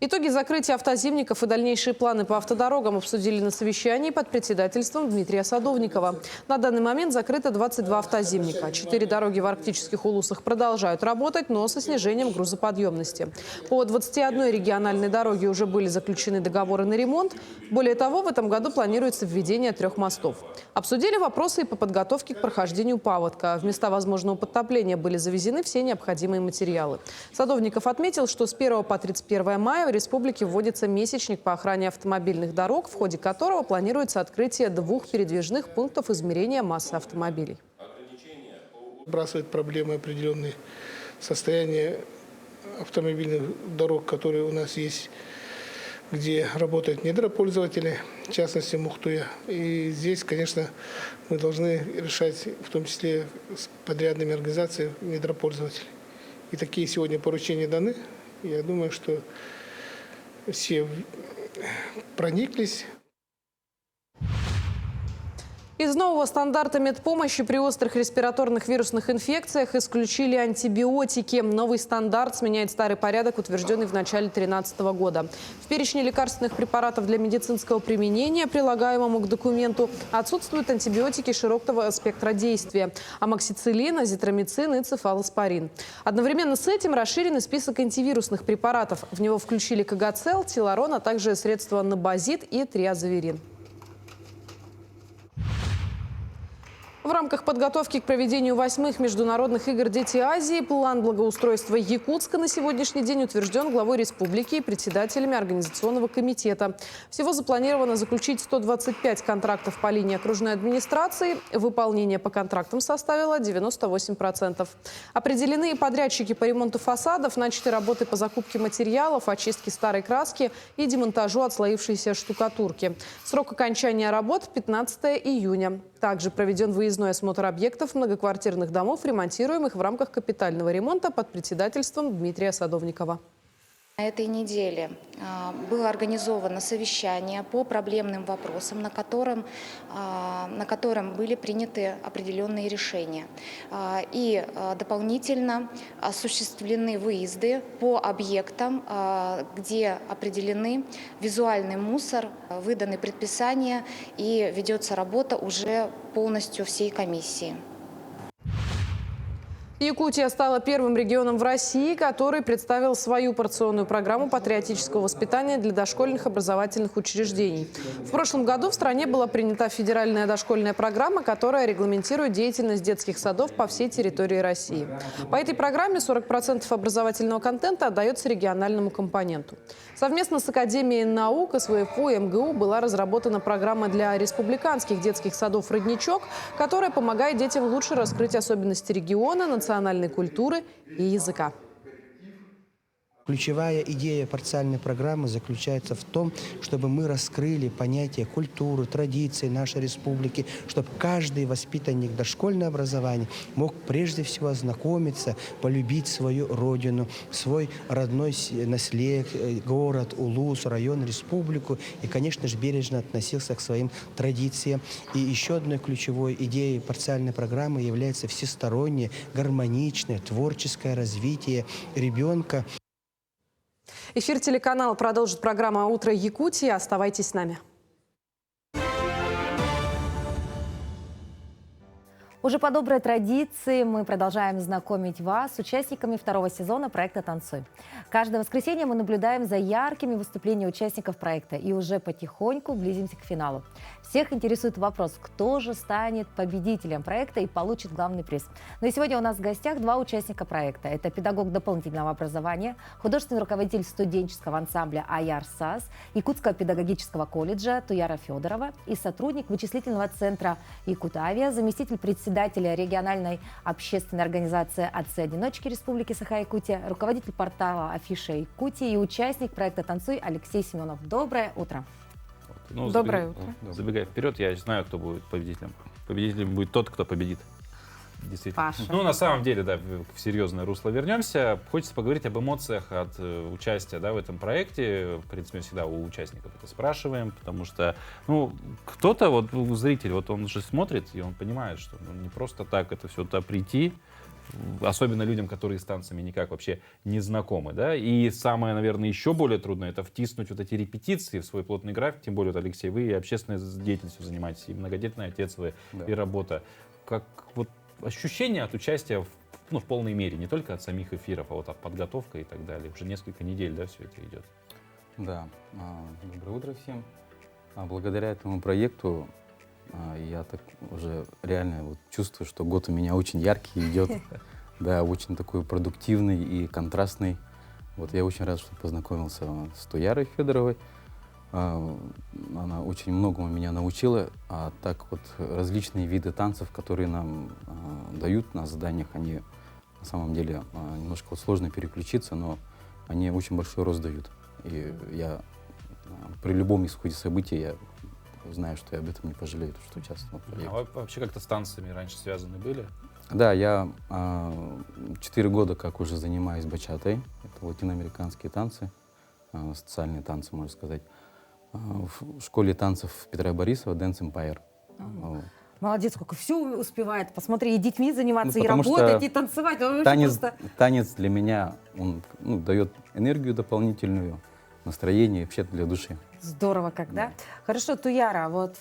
Итоги закрытия автозимников и дальнейшие планы по автодорогам обсудили на совещании под председательством Дмитрия Садовникова. На данный момент закрыто 22 автозимника. 4 дороги в арктических улусах продолжают работать, но со снижением грузоподъемности. По 21 региональной дороге уже были заключены договоры на ремонт. Более того, в этом году планируется введение 3 мостов. Обсудили вопросы и по подготовке к прохождению паводка. В места возможного подтопления были завезены все необходимые материалы. Садовников отметил, что с 1 по 31 мая в республике вводится месячник по охране автомобильных дорог, в ходе которого планируется открытие 2 передвижных пунктов измерения массы автомобилей. Сбрасывает проблемы определенные состояния автомобильных дорог, которые у нас есть, где работают недропользователи, в частности Мухтуя. И здесь, конечно, мы должны решать, в том числе с подрядными организациями недропользователей. И такие сегодня поручения даны. Я думаю, что все прониклись. Из нового стандарта медпомощи при острых респираторных вирусных инфекциях исключили антибиотики. Новый стандарт сменяет старый порядок, утвержденный в начале 2013 года. В перечне лекарственных препаратов для медицинского применения, прилагаемому к документу, отсутствуют антибиотики широкого спектра действия – амоксициллин, азитромицин и цефалоспорин. Одновременно с этим расширен список антивирусных препаратов. В него включили Когацел, Теларон, а также средства Набазид и Триазоверин. В рамках подготовки к проведению 8-х международных игр «Дети Азии» план благоустройства Якутска на сегодняшний день утвержден главой республики и председателями организационного комитета. Всего запланировано заключить 125 контрактов по линии окружной администрации. Выполнение по контрактам составило 98%. Определены подрядчики по ремонту фасадов, начаты работы по закупке материалов, очистке старой краски и демонтажу отслоившейся штукатурки. Срок окончания работ – 15 июня. Также проведен выездной осмотр объектов многоквартирных домов, ремонтируемых в рамках капитального ремонта под председательством Дмитрия Садовникова. На этой неделе было организовано совещание по проблемным вопросам, на котором были приняты определенные решения. И дополнительно осуществлены выезды по объектам, где определены визуальный мусор, выданы предписания и ведется работа уже полностью всей комиссии. Якутия стала первым регионом в России, который представил свою порционную программу патриотического воспитания для дошкольных образовательных учреждений. В прошлом году в стране была принята федеральная дошкольная программа, которая регламентирует деятельность детских садов по всей территории России. По этой программе 40% образовательного контента отдается региональному компоненту. Совместно с Академией наук, СВФУ и МГУ была разработана программа для республиканских детских садов «Родничок», которая помогает детям лучше раскрыть особенности региона, национальной культуры и языка. Ключевая идея парциальной программы заключается в том, чтобы мы раскрыли понятие культуры, традиций нашей республики, чтобы каждый воспитанник дошкольного образования мог прежде всего ознакомиться, полюбить свою родину, свой родной наслед, город, улус, район, республику и, конечно же, бережно относился к своим традициям. И еще одной ключевой идеей парциальной программы является всестороннее, гармоничное, творческое развитие ребенка. Эфир телеканала продолжит программа «Утро Якутии». Оставайтесь с нами. Уже по доброй традиции мы продолжаем знакомить вас с участниками второго сезона проекта «Танцуй». Каждое воскресенье мы наблюдаем за яркими выступлениями участников проекта и уже потихоньку близимся к финалу. Всех интересует вопрос, кто же станет победителем проекта и получит главный приз. Но и сегодня у нас в гостях два участника проекта. Это педагог дополнительного образования, художественный руководитель студенческого ансамбля «Аяр САС», Якутского педагогического колледжа Туяра Федорова и сотрудник вычислительного центра «Якутавия», заместитель председателя региональной общественной организации «Отцы-одиночки» Республики Саха-Якутия, руководитель портала «Афиша Якутии» и участник проекта «Танцуй» Алексей Семенов. Доброе утро. Ну, Доброе утро. Забегая вперед, я знаю, кто будет победителем. Победителем будет тот, кто победит. Действительно. Паша. Ну, на самом деле, да, в серьезное русло вернемся. Хочется поговорить об эмоциях от участия, да, в этом проекте. В принципе, мы всегда у участников это спрашиваем, потому что, ну, кто-то, вот зритель, вот он же смотрит, и он понимает, что не просто так это все туда прийти, особенно людям, которые с танцами никак вообще не знакомы, да, и самое, наверное, еще более трудное — это втиснуть вот эти репетиции в свой плотный график, тем более, вот, Алексей, вы и общественной деятельностью занимаетесь, и многодетный отец вы, да, и работа. Как вот ощущение от участия в полной мере, не только от самих эфиров, а вот от подготовки и так далее, уже несколько недель, да, все это идет. Да, доброе утро всем. Благодаря этому проекту я так уже реально вот чувствую, что год у меня очень яркий идет, да, очень такой продуктивный и контрастный. Вот я очень рад, что познакомился с Туярой Федоровой. Она очень многому меня научила, а так вот различные виды танцев, которые нам дают на заданиях, они на самом деле немножко вот сложно переключиться, но они очень большой рост дают. И я при любом исходе событий я знаю, что я об этом не пожалею, что участвовал в проекте. А вообще как-то с танцами раньше связаны были? Да, я 4 года как уже занимаюсь бачатой. Это латиноамериканские танцы, социальные танцы, можно сказать. В школе танцев Петра Борисова Dance Empire. Молодец, сколько все успевает. Посмотри, и детьми заниматься, Ну, и работать, и танцевать. Танец для меня, он дает энергию дополнительную, настроение вообще для души. Здорово как, да? Хорошо, Туяра, вот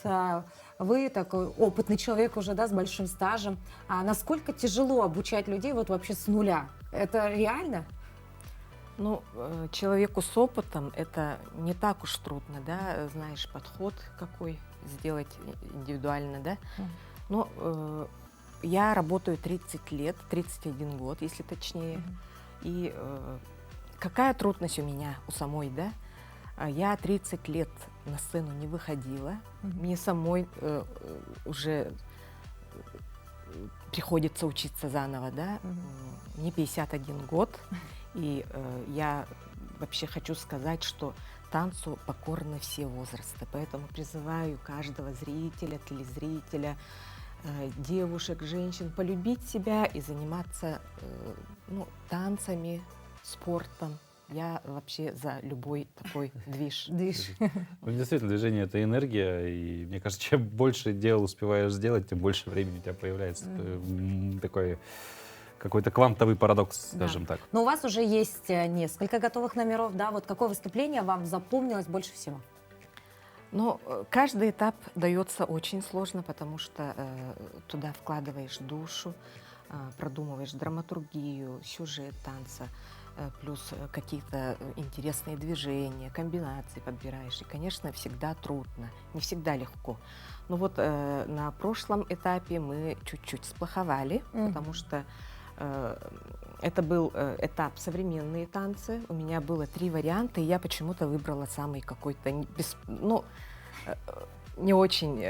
вы такой опытный человек уже, да, с большим стажем. А насколько тяжело обучать людей вот вообще с нуля? Это реально? Ну, человеку с опытом это не так уж трудно, да, знаешь, подход какой сделать индивидуально, да. Но я работаю 30 лет, 31 год, если точнее. И какая трудность у меня, у самой, да? Я 30 лет на сцену не выходила, мне самой уже приходится учиться заново, да. Мне 51 год. И я вообще хочу сказать, что танцу покорны все возрасты. Поэтому призываю каждого зрителя, телезрителя, девушек, женщин полюбить себя и заниматься танцами, спортом. Я вообще за любой такой движ. Ну, действительно, движение — это энергия, и мне кажется, чем больше дел успеваешь сделать, тем больше времени у тебя появляется. Такой какой-то квантовый парадокс, скажем так. Но у вас уже есть несколько готовых номеров, да? Вот какое выступление вам запомнилось больше всего? Ну, каждый этап дается очень сложно, потому что туда вкладываешь душу, продумываешь драматургию, сюжет танца, плюс какие-то интересные движения, комбинации подбираешь. И, конечно, всегда трудно, не всегда легко. Но вот на прошлом этапе мы чуть-чуть сплоховали, потому что это был этап современные танцы. У меня было 3 варианта, и я почему-то выбрала самый какой-то не очень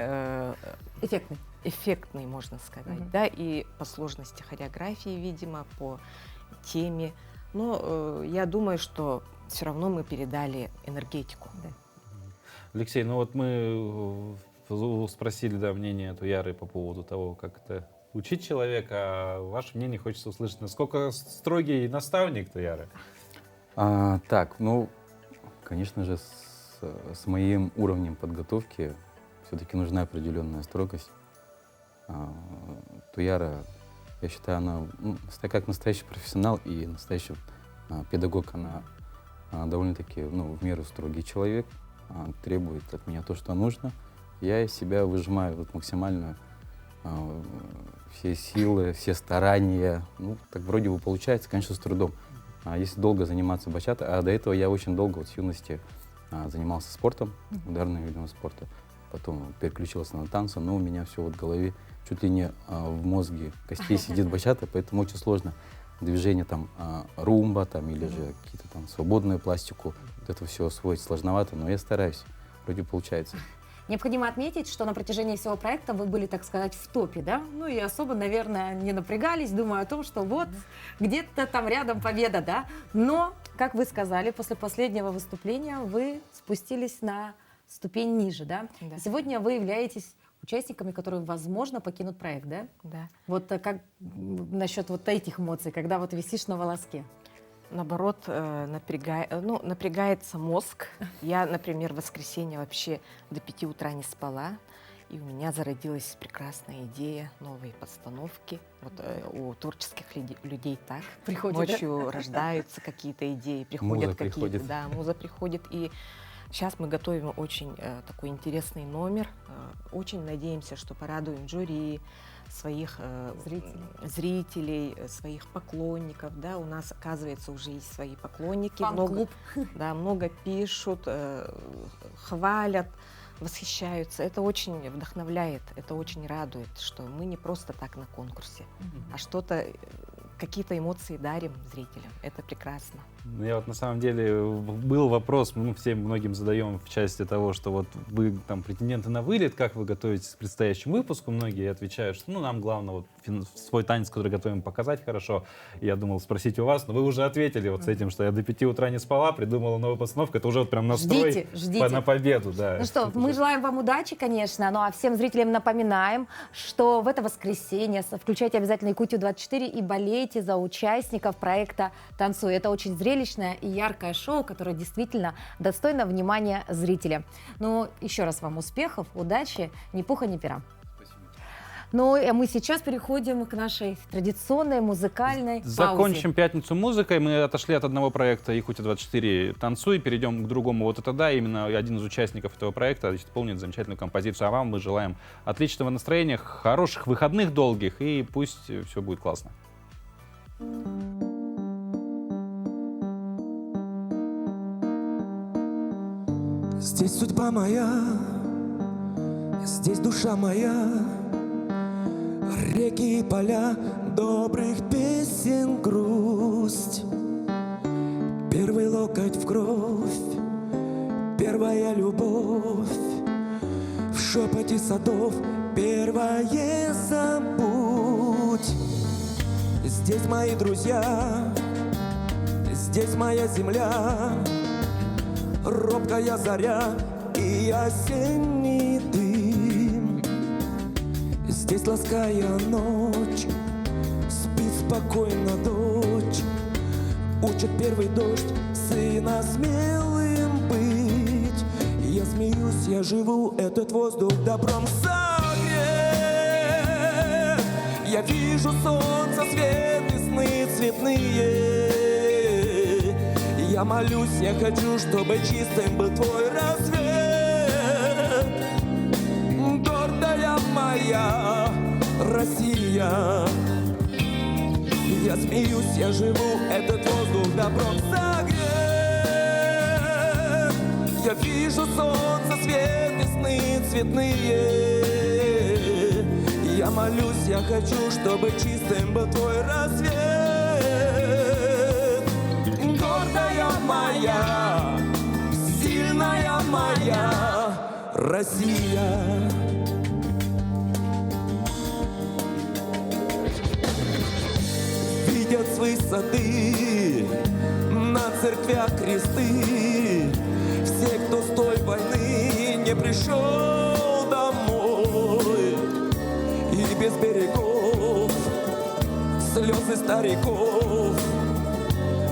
эффектный, можно сказать, да, и по сложности хореографии, видимо, по теме. Но я думаю, что все равно мы передали энергетику. Да. Алексей, ну вот мы спросили, да, мнение Туяры по поводу того, как это учить человека, а ваше мнение хочется услышать. Насколько строгий наставник Туяры? Так, ну, конечно же, с моим уровнем подготовки все-таки нужна определенная строгость. Туяра, я считаю, она как настоящий профессионал и настоящий педагог, она довольно-таки в меру строгий человек, требует от меня то, что нужно. Я из себя выжимаю максимально все силы, все старания. Ну, так вроде бы получается, конечно, с трудом. Если долго заниматься бачата, а до этого я очень долго, с юности, занимался спортом, ударным видом спорта. Потом переключился на танцы, но у меня все в голове, чуть ли не в мозге костей сидит бачата, поэтому очень сложно движение румба или же какие-то свободную пластику. Вот это все освоить сложновато, но я стараюсь, вроде получается. Необходимо отметить, что на протяжении всего проекта вы были, так сказать, в топе, да? Ну и особо, наверное, не напрягались, думая о том, что вот где-то там рядом победа, да? Но, как вы сказали, после последнего выступления вы спустились на ступень ниже, да? Да. Сегодня вы являетесь участниками, которые, возможно, покинут проект, да? Да. Вот как насчет вот этих эмоций, когда вот висишь на волоске? Наоборот, напрягается мозг. Я, например, в воскресенье вообще до 5 утра не спала, и у меня зародилась прекрасная идея новой постановки. Вот у творческих людей так. Приходит, ночью рождаются какие-то идеи, приходят какие-то, да, муза приходит. И сейчас мы готовим очень такой интересный номер. Очень надеемся, что порадуем жюри, своих зрителей, своих поклонников. Да, у нас, оказывается, уже есть свои поклонники. Много пишут, хвалят, восхищаются. Это очень вдохновляет, это очень радует, что мы не просто так на конкурсе, а что-то, какие-то эмоции дарим зрителям. Это прекрасно. Я вот на самом деле был вопрос, мы всем многим задаем в части того, что вот вы там претенденты на вылет, как вы готовитесь к предстоящему выпуску, многие отвечают, что нам главное вот свой танец, который готовим, показать хорошо. Я думал спросить у вас, но вы уже ответили вот с этим, что я до 5 утра не спала, придумала новую постановку, это уже вот прям настрой на победу. Да. Ну что, мы желаем вам удачи, конечно, ну а всем зрителям напоминаем, что в это воскресенье включайте обязательно Якутию-24 и болейте за участников проекта «Танцуй». Это очень зрелищное и яркое шоу, которое действительно достойно внимания зрителя. Ну, еще раз вам успехов, удачи, ни пуха, ни пера. Ну, а мы сейчас переходим к нашей традиционной музыкальной паузе. Закончим пятницу музыкой. Мы отошли от одного проекта Якутия-24 «Танцуй», перейдем к другому. Вот это да, именно один из участников этого проекта исполнит замечательную композицию. А вам мы желаем отличного настроения, хороших выходных долгих, и пусть все будет классно. Здесь судьба моя, здесь душа моя, реки и поля, добрых песен грусть. Первый локоть в кровь, первая любовь, в шепоте садов первое забудь. Здесь мои друзья, здесь моя земля, робкая заря и осенний дым. Здесь лаская ночь, спит спокойно дочь, учит первый дождь сына смелым быть. Я смеюсь, я живу, этот воздух добром согрет. Я вижу солнце, свет и сны цветные. Я молюсь, я хочу, чтобы чистым был твой рассвет. Гордая моя Россия, Я смеюсь, я живу, этот воздух добром согрет. Я вижу солнце, свет, весны цветные. Я молюсь, я хочу, чтобы чистым был твой рассвет. Гордая моя, сильная моя Россия. Видят с высоты на церквях кресты. Все, кто с той войны не пришел домой, и без берегов слезы стариков,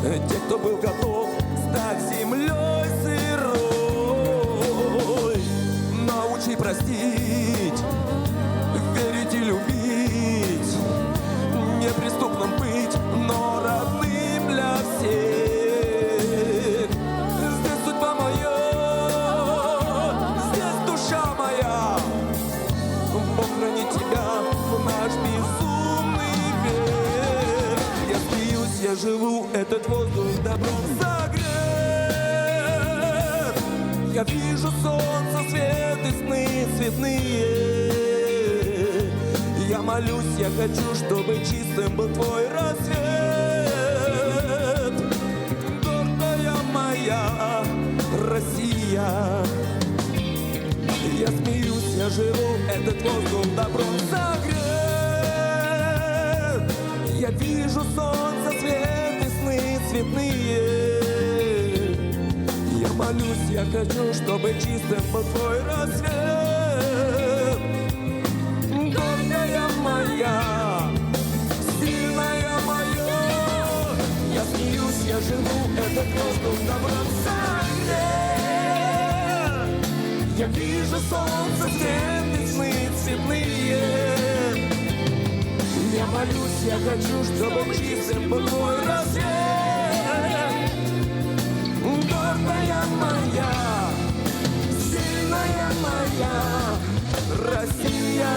те, кто был готов стать землей сырой. Научи простить, верить и любить, неприступным быть, но родным для всех. Здесь судьба моя, здесь душа моя. Бог хранит тебя в наш безумный век. Я смеюсь, я живу, этот воздух добром согрет. Я вижу солнце, свет и сны цветные. Я молюсь, я хочу, чтобы чистым был твой рассвет. Гордая моя Россия. Я смеюсь, я живу, этот воздух добром согрет. Я вижу солнце, свет и сны цветные. Я молюсь, я хочу, чтобы чистым был твой рассвет. Гордая моя, сильная моя. Я смеюсь, я живу, этот воздух добром согрет. Я вижу солнце, свет, весны цветные. Я молюсь, я хочу, чтобы чистым был твой рассвет. Гордая моя, сильная моя Россия.